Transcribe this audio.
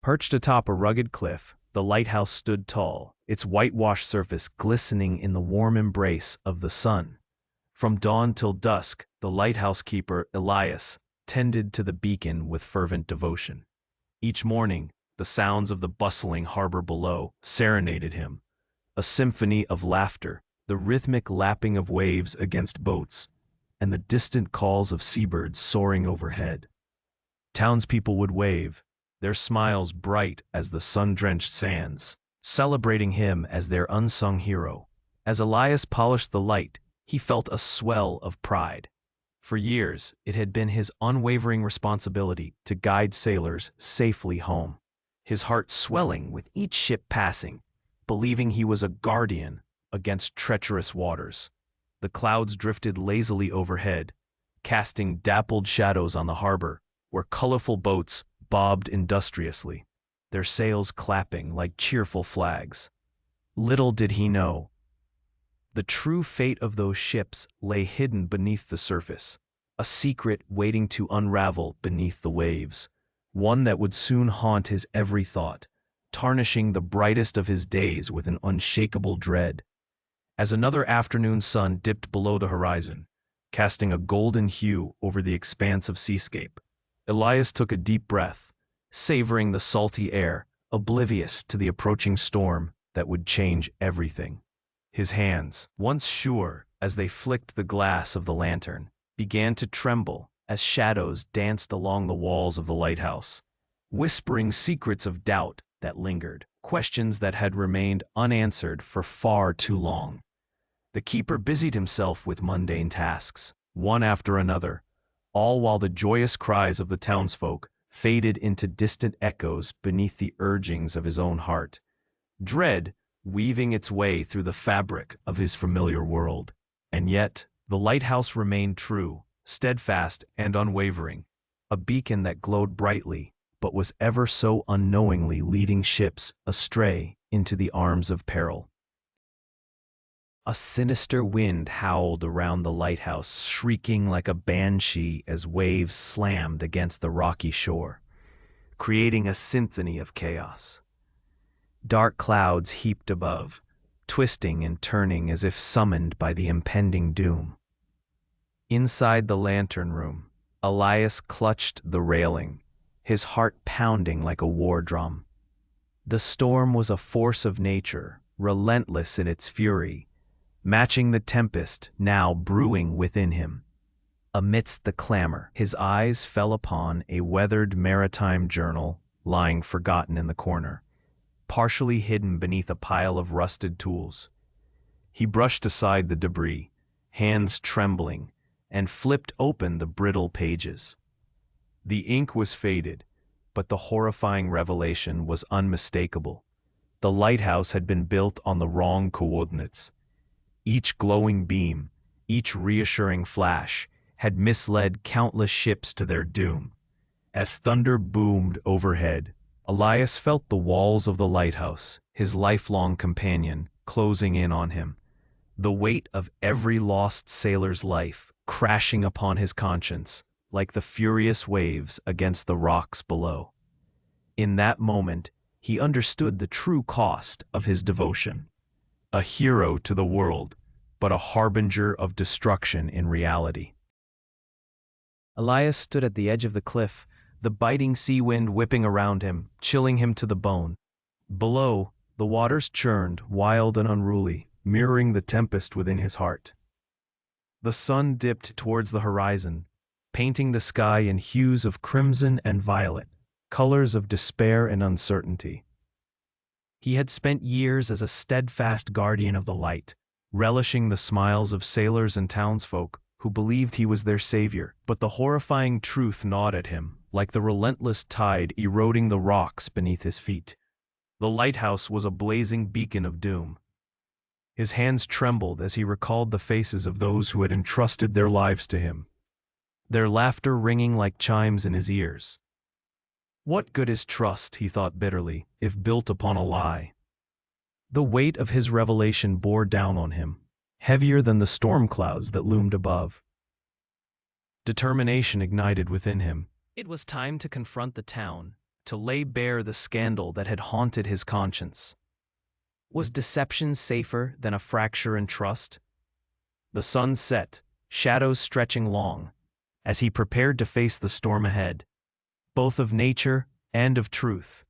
Perched atop a rugged cliff, the lighthouse stood tall, its whitewashed surface glistening in the warm embrace of the sun. From dawn till dusk, the lighthouse keeper, Elias, tended to the beacon with fervent devotion. Each morning, the sounds of the bustling harbor below serenaded him, a symphony of laughter, the rhythmic lapping of waves against boats, and the distant calls of seabirds soaring overhead. Townspeople would wave, their smiles bright as the sun-drenched sands, celebrating him as their unsung hero. As Elias polished the light, he felt a swell of pride. For years, it had been his unwavering responsibility to guide sailors safely home, his heart swelling with each ship passing, believing he was a guardian against treacherous waters. The clouds drifted lazily overhead, casting dappled shadows on the harbor, where colorful boats bobbed industriously, their sails clapping like cheerful flags. Little did he know, the true fate of those ships lay hidden beneath the surface, a secret waiting to unravel beneath the waves, one that would soon haunt his every thought, tarnishing the brightest of his days with an unshakable dread. As another afternoon sun dipped below the horizon, casting a golden hue over the expanse of seascape, Elias took a deep breath, savoring the salty air, oblivious to the approaching storm that would change everything. His hands, once sure as they flicked the glass of the lantern, began to tremble as shadows danced along the walls of the lighthouse, whispering secrets of doubt that lingered, questions that had remained unanswered for far too long. The keeper busied himself with mundane tasks, one after another, all while the joyous cries of the townsfolk faded into distant echoes beneath the urgings of his own heart. Dread weaving its way through the fabric of his familiar world. And yet, the lighthouse remained true, steadfast and unwavering, a beacon that glowed brightly, but was ever so unknowingly leading ships astray into the arms of peril. A sinister wind howled around the lighthouse, shrieking like a banshee as waves slammed against the rocky shore, creating a symphony of chaos. Dark clouds heaped above, twisting and turning as if summoned by the impending doom. Inside the lantern room, Elias clutched the railing, his heart pounding like a war drum. The storm was a force of nature, relentless in its fury, matching the tempest now brewing within him. Amidst the clamor, his eyes fell upon a weathered maritime journal lying forgotten in the corner, partially hidden beneath a pile of rusted tools. He brushed aside the debris, hands trembling, and flipped open the brittle pages. The ink was faded, but the horrifying revelation was unmistakable. The lighthouse had been built on the wrong coordinates. Each glowing beam, each reassuring flash, had misled countless ships to their doom. As thunder boomed overhead, Elias felt the walls of the lighthouse, his lifelong companion, closing in on him. The weight of every lost sailor's life crashing upon his conscience, like the furious waves against the rocks below. In that moment, he understood the true cost of his devotion. A hero to the world, but a harbinger of destruction in reality. Elias stood at the edge of the cliff, the biting sea wind whipping around him, chilling him to the bone. Below, the waters churned, wild and unruly, mirroring the tempest within his heart. The sun dipped towards the horizon, painting the sky in hues of crimson and violet, colors of despair and uncertainty. He had spent years as a steadfast guardian of the light, relishing the smiles of sailors and townsfolk who believed he was their savior, but the horrifying truth gnawed at him, like the relentless tide eroding the rocks beneath his feet. The lighthouse was a blazing beacon of doom. His hands trembled as he recalled the faces of those who had entrusted their lives to him, their laughter ringing like chimes in his ears. What good is trust, he thought bitterly, if built upon a lie? The weight of his revelation bore down on him, heavier than the storm clouds that loomed above. Determination ignited within him. It was time to confront the town, to lay bare the scandal that had haunted his conscience. Was deception safer than a fracture in trust? The sun set, shadows stretching long, as he prepared to face the storm ahead, both of nature and of truth.